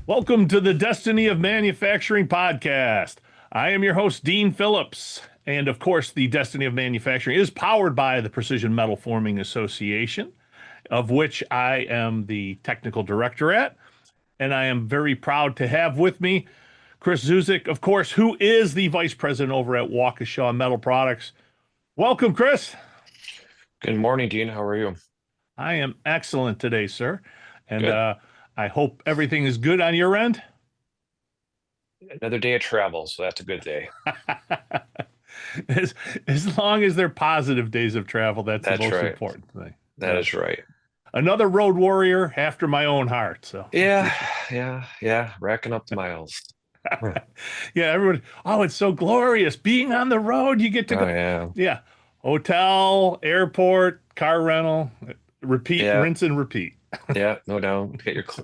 Welcome to the Destiny of Manufacturing podcast. I am your host, Dean Phillips. And of course, the Destiny of Manufacturing is powered by the Precision Metal Forming Association, of which I am the technical director at. And I am very proud to have with me Chris Zuzick, of course, who is the vice president over at Waukesha Metal Products. Welcome, Chris. Good morning, Dean. How are you? I am excellent today, sir. And Good. I hope everything is good on your end. Another day of travel, so that's a good day. as, as long as they're positive days of travel, that's the That's most right. important thing. That is right. Another road warrior after my own heart. So Yeah, yeah. Racking up the miles. Huh. yeah, everyone. Oh, it's so glorious being on the road. You get to Oh go. yeah, Yeah, hotel, airport, car rental, repeat, yeah, rinse and repeat. yeah. No doubt.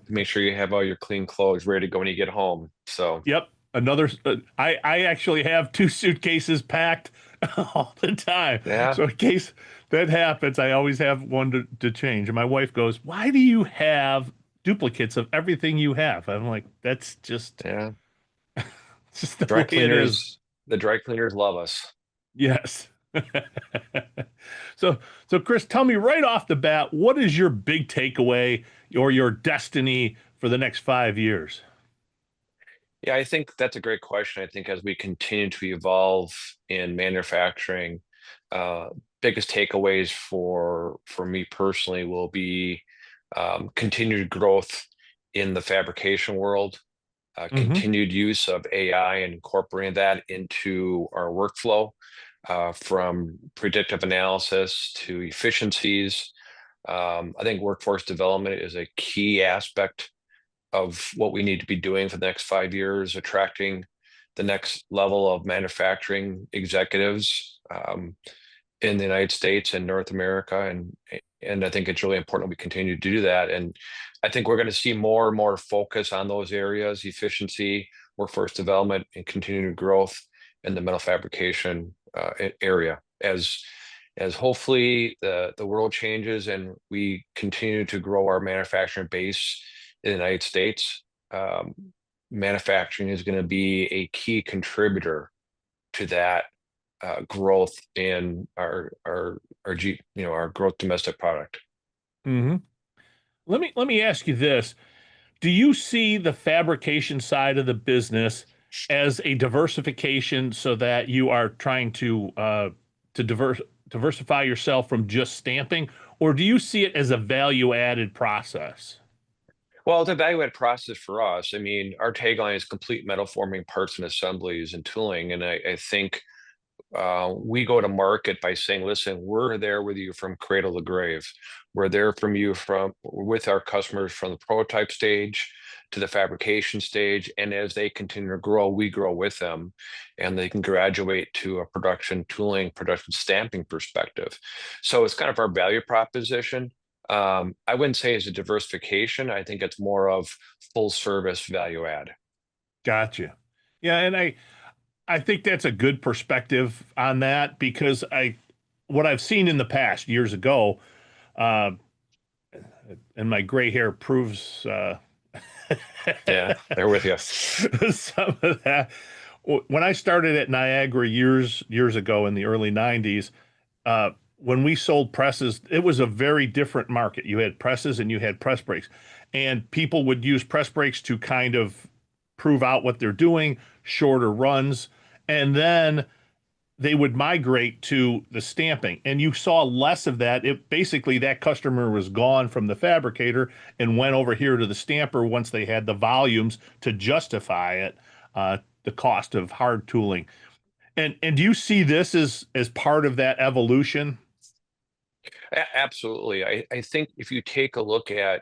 Make sure you have all your clean clothes ready to go when you get home. So Yep. Another. I actually have two suitcases packed all the time. yeah, So in case that happens, I always have one to change. And my wife goes, "Why do you have duplicates of everything you have?" I'm like, "That's just yeah. just the Dry way it is." cleaners, the dry cleaners love us. Yes. So so Chris, tell me right off the bat, what is your big takeaway or your destiny for the next 5 years? Yeah, I think that's a great question. I think as we continue to evolve in manufacturing, uh, biggest takeaways for me personally will be continued growth in the fabrication world, Mm-hmm. continued use of AI and incorporating that into our workflow, from predictive analysis to efficiencies. I think workforce development is a key aspect of what we need to be doing for the next 5 years, attracting the next level of manufacturing executives in the United States and North America. And I think it's really important we continue to do that. And I think we're going to see more and more focus on those areas: efficiency, workforce development, and continued growth in the metal fabrication area as hopefully the world changes and we continue to grow our manufacturing base in the United States. um, Manufacturing is going to be a key contributor to that growth in our growth domestic product. Mm-hmm. Let me ask you this. Do you see the fabrication side of the business as a diversification so that you are trying to diversify yourself from just stamping, or do you see it as a value-added process? Well, the value add process for us, I mean, our tagline is complete metal forming parts and assemblies and tooling. And I think we go to market by saying, listen, we're there with you from cradle to grave. We're there from you from with our customers from the prototype stage to the fabrication stage. And as they continue to grow, we grow with them and they can graduate to a production tooling, production stamping perspective. So it's kind of our value proposition. I wouldn't say it's a diversification. I think it's more of full service value add. Gotcha. Yeah, and I think that's a good perspective on that because I what I've seen in the past years ago, uh, and my gray hair proves Yeah, they're with you. some of that. When I started at Niagara years ago in the early '90s, when we sold presses, it was a very different market. You had presses and you had press brakes, and people would use press brakes to kind of prove out what they're doing, shorter runs, and then they would migrate to the stamping, and you saw less of that. It basically that customer was gone from the fabricator and went over here to the stamper once they had the volumes to justify it, the cost of hard tooling. And do you see this as part of that evolution? Absolutely. I think if you take a look at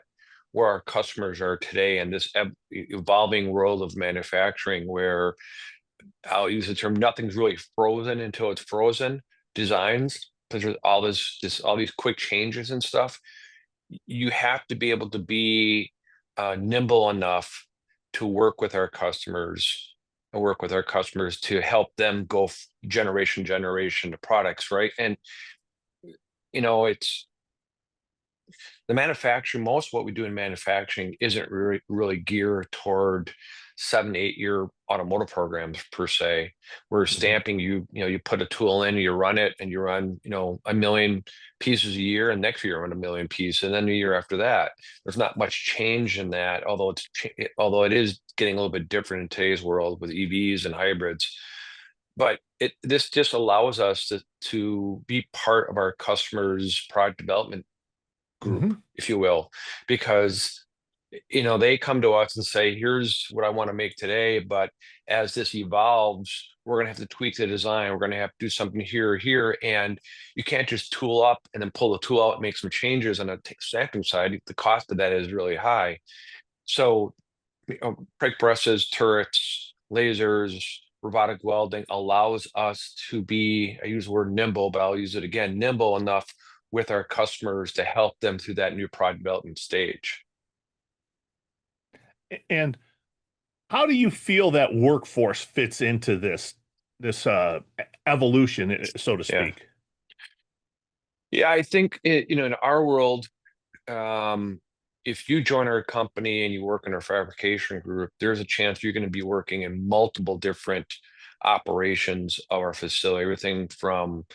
where our customers are today in this evolving world of manufacturing, where I'll use the term nothing's really frozen until it's frozen designs, because there's all these quick changes and stuff. You have to be able to be nimble enough to work with our customers to help them go generation to products, right? And it's the manufacturing, most of what we do in manufacturing isn't really geared toward 7, 8 year automotive programs per se. Where Mhm. stamping, you put a tool in, you run it, and you run, 1 million pieces a year, and next year you run 1 million pieces, and then the year after that. There's not much change in that, although it is getting a little bit different in today's world with EVs and hybrids. But this just allows us to be part of our customers' product development group, Mhm. if you will, because they come to us and say, here's what I want to make today, but as this evolves, we're going to have to tweak the design. We're going to have to do something here or here. And you can't just tool up and then pull the tool out and make some changes on the stamping side. The cost of that is really high. So brake presses, turrets, lasers, robotic welding allows us to be, I use the word nimble, but I'll use it again, nimble enough with our customers to help them through that new product development stage. And how do you feel that workforce fits into this evolution, so to Yeah. speak? Yeah, I think in our world, um, if you join our company and you work in our fabrication group, there's a chance you're going to be working in multiple different operations of our facility, everything from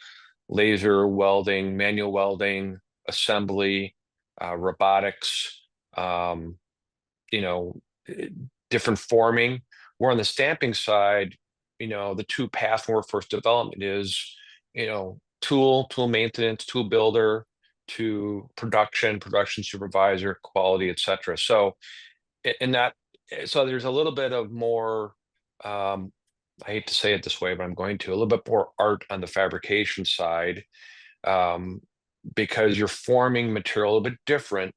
laser welding, manual welding, assembly, robotics, um, you know, eh, different forming. Where on the stamping side, the two path workforce development is, tool maintenance, tool builder to production supervisor, quality, etc. So in that, so there's a little bit of more, um, I hate to say it this way, but I'm going to, a little bit more art on the fabrication side, um, because you're forming material a little bit different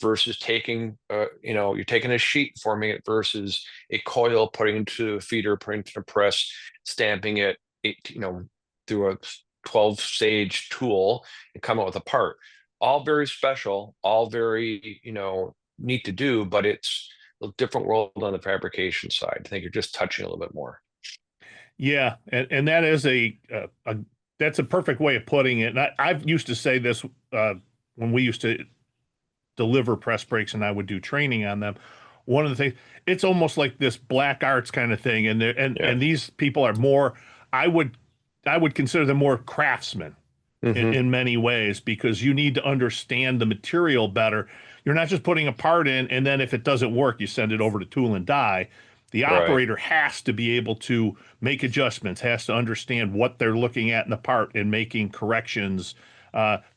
versus taking, you're taking a sheet, forming it versus a coil, putting into a feeder, putting into a press, stamping it, through a 12-stage tool and come out with a part. All very special, all very, neat to do, but it's a different world on the fabrication side. I think you're just touching a little bit more. Yeah, and that is a that's a perfect way of putting it. And I've used to say this when we used to deliver press brakes and I would do training on them. One of the things, it's almost like this black arts kind of thing, and Yeah. these people are more. I would I would consider them more craftsmen Hmm. in many ways because you need to understand the material better. You're not just putting a part in and then if it doesn't work, you send it over to tool and die. The Right. operator has to be able to make adjustments, has to understand what they're looking at in the part and making corrections.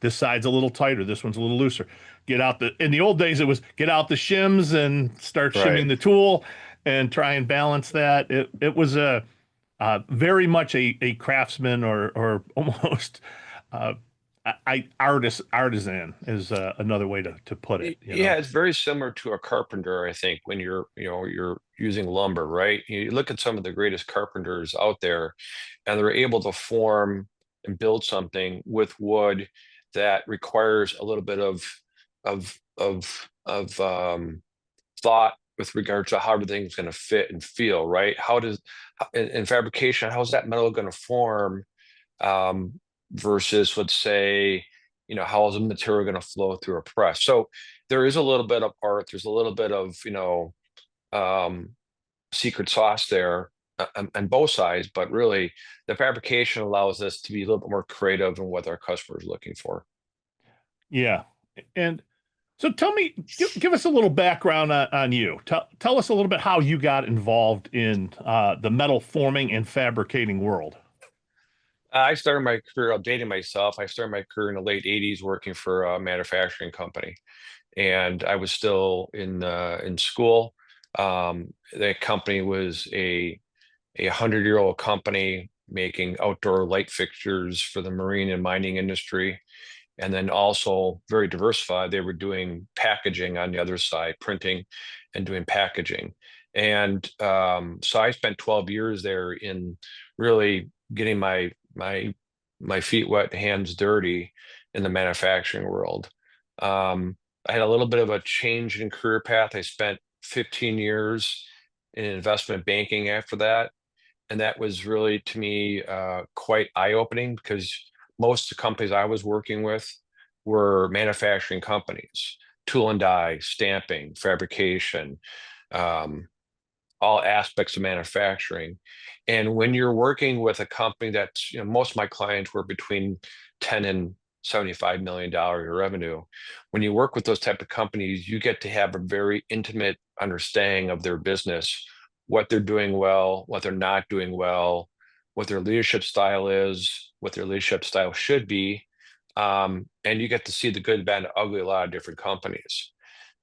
This side's a little tighter, this one's a little looser. In the old days, it was get out the shims and start Right. shimming the tool and try and balance that. It was very much a craftsman or almost uh, artisan is another way to put it. Yeah, it's very similar to a carpenter, I think, when you're using lumber, right? You look at some of the greatest carpenters out there, and they're able to form and build something with wood that requires a little bit of thought with regards to how everything's going to fit and feel, right? In fabrication, how's that metal going to form, um, versus, let's say, how is the material going to flow through a press? So there is a little bit of art. There's a little bit of, um, secret sauce there on both sides, but really the fabrication allows us to be a little bit more creative in what our customer is looking for. Yeah. And so tell me, give us a little background on you. Tell us a little bit how you got involved in the metal forming and fabricating world. I started my career, updating myself. I started my career in the late 80s working for a manufacturing company, and I was still in school. That company was a 100-year-old company making outdoor light fixtures for the marine and mining industry. And then also very diversified. They were doing packaging on the other side, printing and doing packaging. And so I spent 12 years there in really getting my feet wet, hands dirty in the manufacturing world. Um, I had a little bit of a change in career path. I spent 15 years in investment banking after that, and that was really, to me, quite eye-opening because most of the companies I was working with were manufacturing companies, tool and die, stamping, fabrication, um, all aspects of manufacturing. And when you're working with a company that's, most of my clients were between 10 and $75 million in revenue. When you work with those type of companies, you get to have a very intimate understanding of their business, what they're doing well, what they're not doing well, what their leadership style is, what their leadership style should be. And you get to see the good, bad, and ugly of a lot of different companies.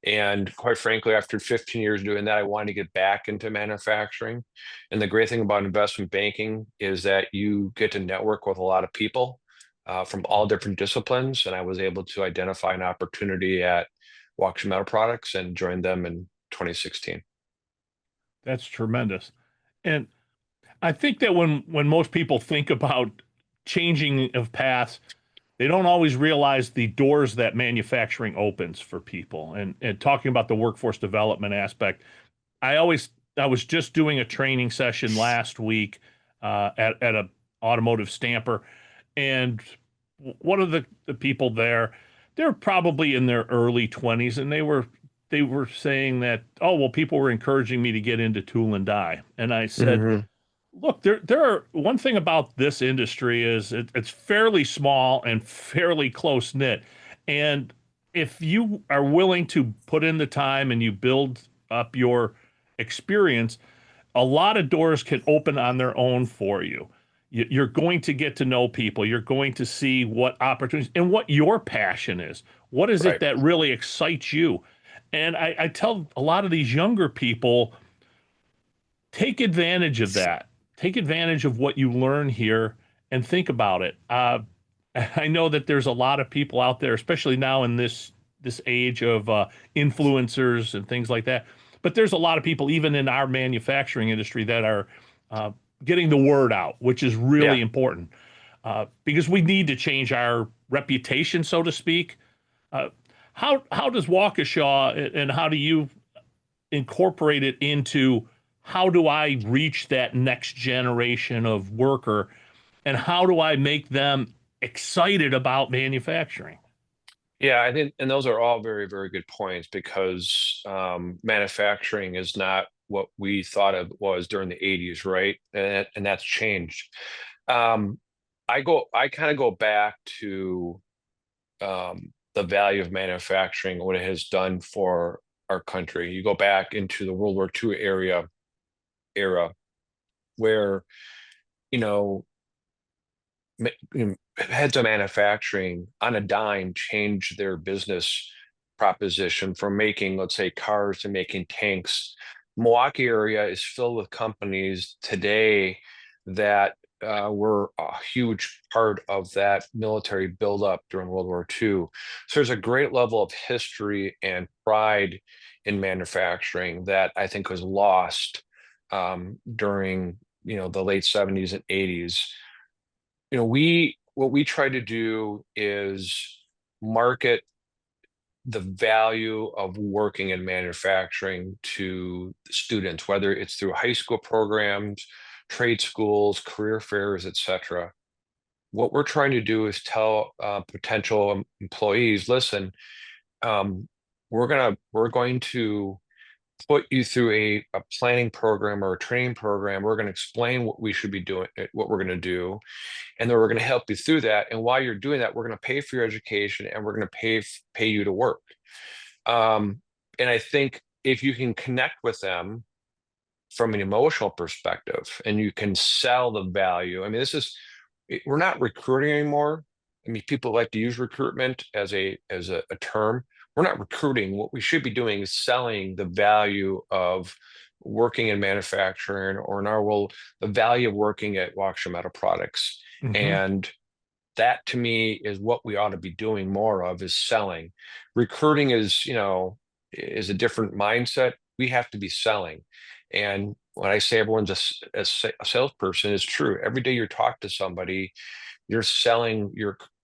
And quite frankly, after 15 years doing that, I wanted to get back into manufacturing. And the great thing about investment banking is that you get to network with a lot of people from all different disciplines. And I was able to identify an opportunity at Waukesha Metal Products and joined them in 2016. That's tremendous. And I think that when most people think about changing of paths, they don't always realize the doors that manufacturing opens for people. And talking about the workforce development aspect, I was just doing a training session last week at a automotive stamper, and one of the people there, they're probably in their early 20s, and they were saying that, oh, well, people were encouraging me to get into tool and die. And I said, Hmm. look, there are one thing about this industry is it's fairly small and fairly close knit. And if you are willing to put in the time and you build up your experience, a lot of doors can open on their own for you. You're going to get to know people. You're going to see what opportunities and what your passion is. What is it Right. that really excites you? And I tell a lot of these younger people, take advantage of that. Take advantage of what you learn here and think about it. I know that there's a lot of people out there, especially now in this age of influencers and things like that. But there's a lot of people, even in our manufacturing industry, that are uh, getting the word out, which is really Yeah. important because we need to change our reputation, so to speak. Uh, how does Waukesha and how do you incorporate it into how do I reach that next generation of worker and how do I make them excited about manufacturing? Yeah, I think, and those are all very, very good points because manufacturing is not what we thought of was during the 80s, right? And that's changed. Um, I kind of go back to the value of manufacturing, what it has done for our country. You go back into the World War II era where, you know, heads of manufacturing on a dime changed their business proposition from making, let's say, cars to making tanks. Milwaukee area is filled with companies today that were a huge part of that military buildup during World War II. So there's a great level of history and pride in manufacturing that I think was lost during the late 70s and 80s. What we try to do is market the value of working in manufacturing to students, whether it's through high school programs, trade schools, career fairs, etc. What we're trying to do is tell potential employees, listen, um, we're going to put you through a planning program or a training program. We're going to explain what we should be doing, what we're going to do, and then we're going to help you through that. And while you're doing that, we're going to pay for your education and we're going to pay you to work. And I think if you can connect with them from an emotional perspective and you can sell the value, I mean, we're not recruiting anymore. I mean, people like to use recruitment as a term. We're not recruiting. What we should be doing is selling the value of working in manufacturing, or in our world, the value of working at Waukesha Metal Products. Mm-hmm. And that to me is what we ought to be doing more of, is selling. Recruiting is a different mindset. We have to be selling. And when I say everyone's a salesperson, it's true. Every day you talk to somebody, you're selling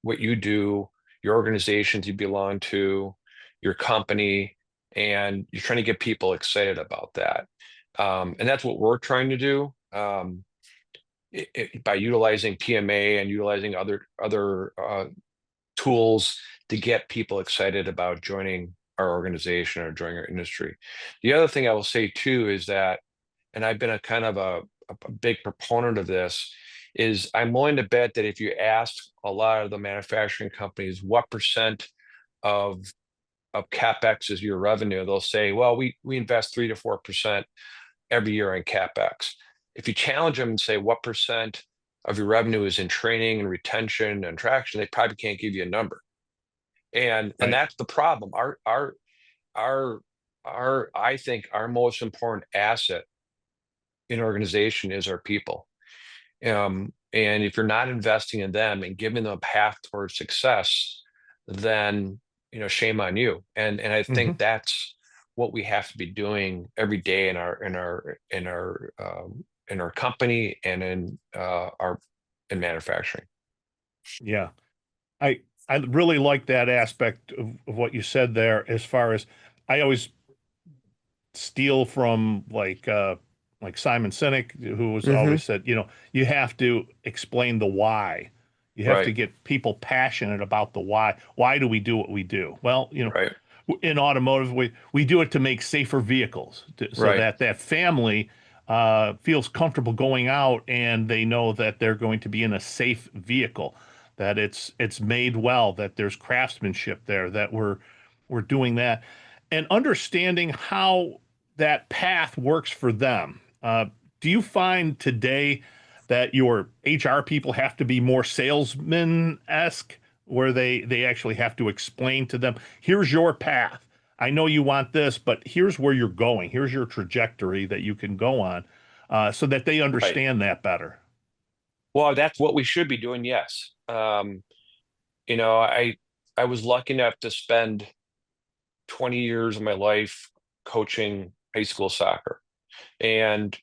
what you do, your organizations you belong to, your company, and you're trying to get people excited about that. And that's what we're trying to do. By utilizing PMA and utilizing other tools to get people excited about joining our organization or joining our industry. The other thing I will say too is that, and I've been a kind of a big proponent of this, is I'm willing to bet that if you ask a lot of the manufacturing companies what percent of CapEx is your revenue, they'll say, well, we invest 3 to 4% every year in CapEx. If you challenge them and say what percent of your revenue is in training and retention and traction, they probably can't give you a number. And Right. that's the problem. Our I think our most important asset in organization is our people. And if you're not investing in them and giving them a path towards success, then shame on you. And I think Hmm. that's what we have to be doing every day in our company and in manufacturing. Yeah. I really like that aspect of what you said there, as far as I always steal from like Simon Sinek, who was Hmm. always said, you have to explain the why. You have to Right, get people passionate about the why. Why do we do what we do? Well, right, in automotive, we do it to make safer vehicles, so right, that that family feels comfortable going out and they know that they're going to be in a safe vehicle, that it's made well, that there's craftsmanship there, that we're doing that, and understanding how that path works for them. Do you find today that your HR people have to be more salesman-esque, where they actually have to explain to them, here's your path. I know you want this, but here's where you're going. Here's your trajectory that you can go on, so that they right. understand that better. Well, that's what we should be doing. Yes. You know, I I was lucky enough to spend 20 years of my life coaching high school soccer. And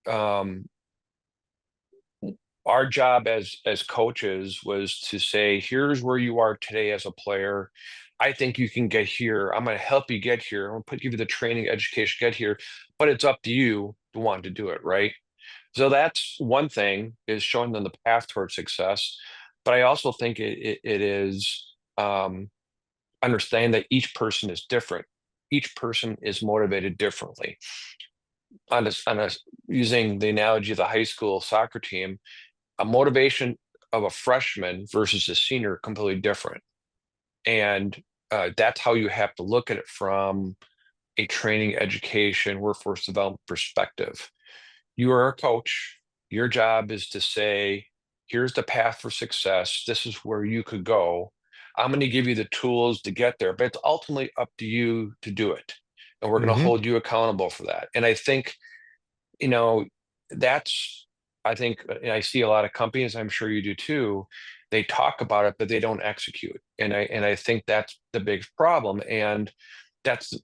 um, our job as coaches was to say, here's where you are today as a player. I think you can get here. I'm going to help you get here. I'm going to give you the training, education, get here. But it's up to you to want to do it, right? So that's one thing, is showing them the path towards success. But I also think it is understand that each person is different. Each person is motivated differently. On a using the analogy of the high school soccer team, a motivation of a freshman versus a senior completely different. And that's how you have to look at it from a training, education, workforce development perspective. You are a coach. Your job is to say, here's the path for success. This is where you could go. I'm going to give you the tools to get there, but it's ultimately up to you to do it. And we're going to Hmm. hold you accountable for that. And I think, you know, that's, I think, and I see a lot of companies, I'm sure you do too, they talk about it, but they don't execute. And I think that's the big problem. And that's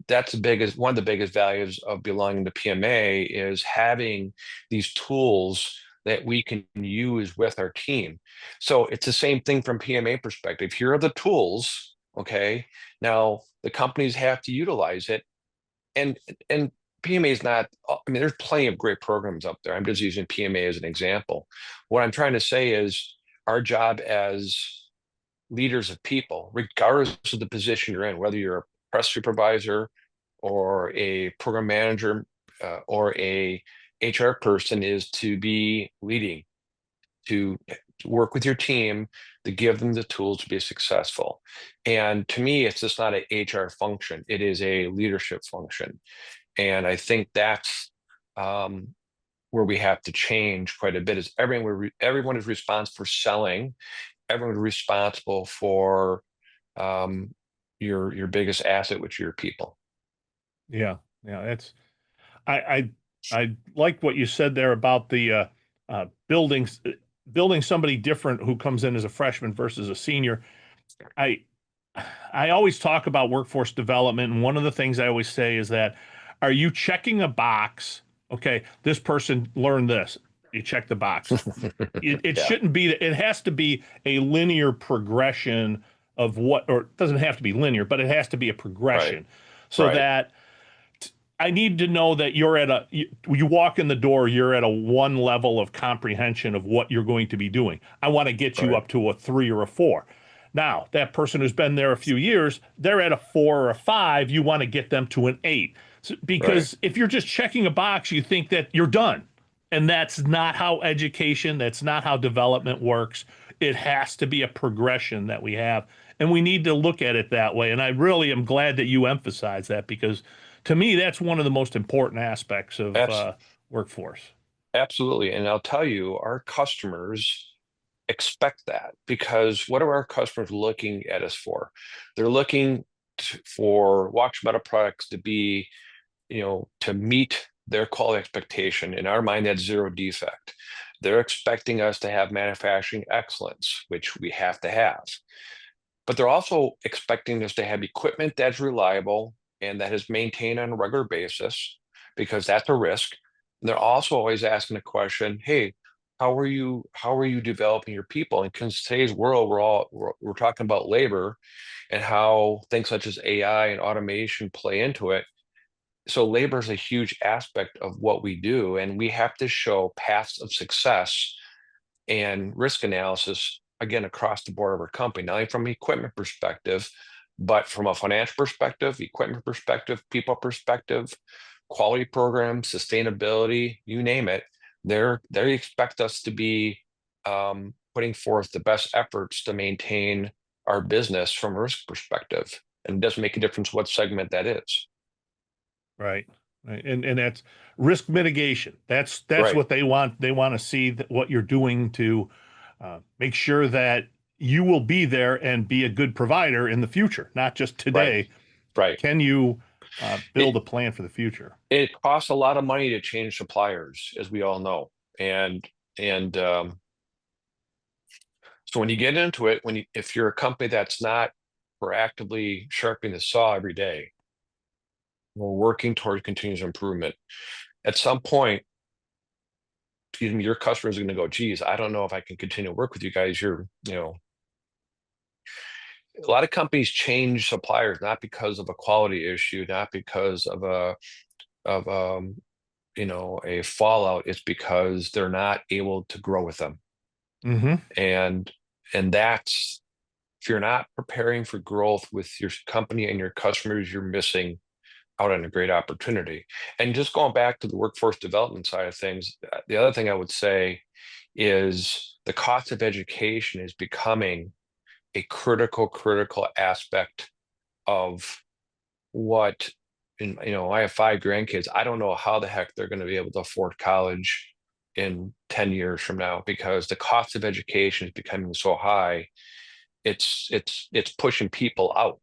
that's the biggest one of the biggest values of belonging to PMA, is having these tools that we can use with our team. So it's the same thing from PMA perspective. Here are the tools. Okay. Now the companies have to utilize it. And PMA is not, I mean, there's plenty of great programs up there. I'm just using PMA as an example. What I'm trying to say is our job as leaders of people, regardless of the position you're in, whether you're a press supervisor or a program manager or a HR person, is to be leading, to work with your team, to give them the tools to be successful. And to me, it's just not an HR function. It is a leadership function. And I think that's um, where we have to change quite a bit, is everyone is responsible for selling. Everyone is responsible for um, your biggest asset, which are your people. Yeah, yeah. I I like what you said there about the building somebody different who comes in as a freshman versus a senior. I I always talk about workforce development, and one of the things I always say is that, are you checking a box? Okay, this person learned this. You check the box. It Yeah, shouldn't be, it has to be a linear progression of what, or it doesn't have to be linear, but it has to be a right, progression, so right, that I need to know that you're at you walk in the door, you're at a one level of comprehension of what you're going to be doing. I want to get you right, up to a 3 or a 4. Now, that person who's been there a few years, they're at a 4 or a 5. You want to get them to an 8. So, Right. because if you're just checking a box, you think that you're done. And that's not how education, that's not how development works. It has to be a progression that we have. And we need to look at it that way. And I really am glad that you emphasize that because to me, that's one of the most important aspects of Abs workforce. Absolutely. And I'll tell you, our customers expect that because what are our customers looking at us for? They're looking for Waukesha Metal Products to be, to meet their quality expectation. In our mind, that's zero defect. They're expecting us to have manufacturing excellence, which we have to have. But they're also expecting us to have equipment that's reliable and that is maintained on a regular basis because that's a risk. And they're also always asking the question, hey, how are you developing your people? And because today's world, we're talking about labor and how things such as AI and automation play into it. So labor is a huge aspect of what we do, and we have to show paths of success and risk analysis again across the board of our company, not only from an equipment perspective, but from a financial perspective, equipment perspective, people perspective, quality programs, sustainability, you name it. They expect us to be putting forth the best efforts to maintain our business from a risk perspective. And it doesn't make a difference what segment that is. Right. Right. And that's risk mitigation. That's Right, what they want. They want to see that what you're doing to make sure that you will be there and be a good provider in the future, not just right, today. right. Can you build It a plan for the future? it costs a lot of money to change suppliers, as we all know. And so when you get into it, if you're a company that's not proactively sharpening the saw every day, we're working towards continuous improvement. At some point, excuse me, your customers are going to go, geez, I don't know if I can continue to work with you guys. A lot of companies change suppliers not because of a quality issue, not because of of a fallout. It's because they're not able to grow with them. Hmm. And that's if you're not preparing for growth with your company and your customers, you're missing out on a great opportunity. And just going back to the workforce development side of things, the other thing I would say is the cost of education is becoming a critical aspect of what, I have 5 grandkids. I don't know how the heck they're going to be able to afford college in 10 years from now because the cost of education is becoming so high. It's pushing people out.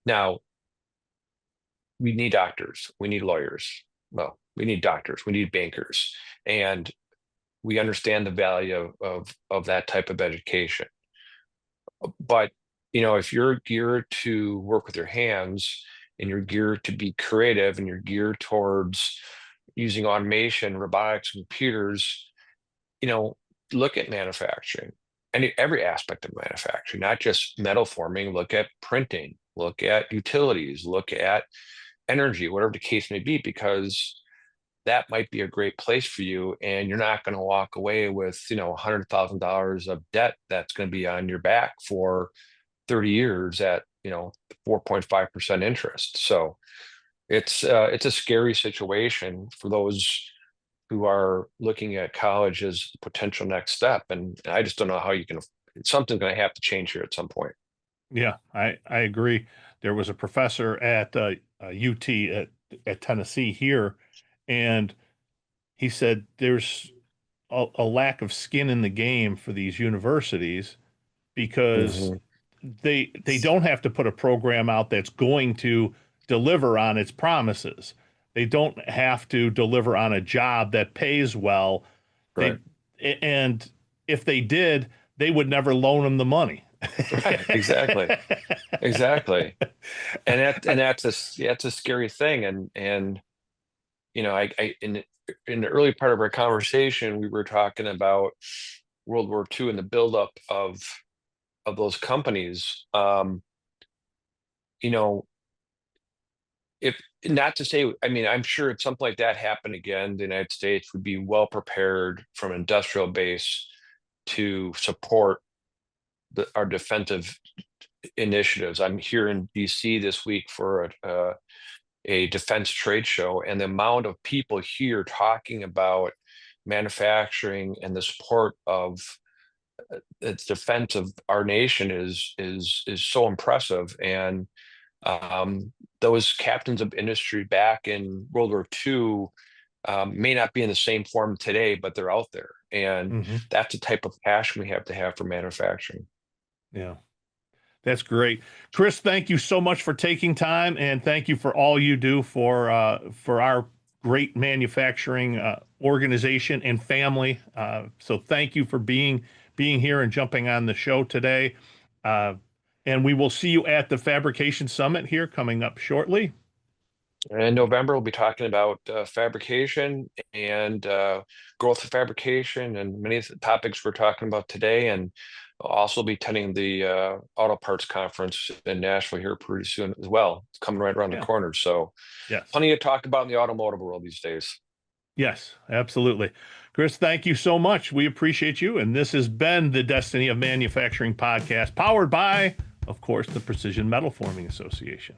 Now, we need doctors, we need lawyers. Well, we need doctors, we need bankers, and we understand the value of that type of education. But if you're geared to work with your hands and you're geared to be creative and you're geared towards using automation, robotics, computers, look at manufacturing and every aspect of manufacturing, not just metal forming. Look at printing, look at utilities, look at energy, whatever the case may be, because that might be a great place for you. And you're not going to walk away with, $100,000 of debt that's going to be on your back for 30 years at, 4.5% interest. So it's a scary situation for those who are looking at college as the potential next step. And I just don't know how you can, something's going to have to change here at some point. Yeah, I agree. There was a professor at UT at Tennessee here, and he said there's a lack of skin in the game for these universities because Mhm. they don't have to put a program out that's going to deliver on its promises. They don't have to deliver on a job that pays well. Right. They and if they did, they would never loan them the money. Right. Exactly. Exactly. And that's a scary thing. And in the early part of our conversation, we were talking about World War II and the buildup of those companies. You know, if not to say, I mean, I'm sure if something like that happened again, the United States would be well prepared from an industrial base to support our defensive initiatives. I'm here in DC this week for a defense trade show, and the amount of people here talking about manufacturing and the support of its defense of our nation is so impressive. And those captains of industry back in World War II may not be in the same form today, but they're out there. And Hmm. that's the type of passion we have to have for manufacturing. Yeah. That's great. Chris, thank you so much for taking time, and thank you for all you do for our great manufacturing organization and family. So thank you for being here and jumping on the show today. Uh, and we will see you at the Fabrication Summit here coming up shortly. In November, we'll be talking about fabrication and growth of fabrication and many of the topics we're talking about today. And I'll also be attending the auto parts conference in Nashville here pretty soon as well. It's coming right around the Yeah. corner. So Yes. plenty to talk about in the automotive world these days. Yes, absolutely. Chris, thank you so much. We appreciate you. And this has been the Destiny of Manufacturing podcast, powered by, of course, the Precision Metal Forming Association.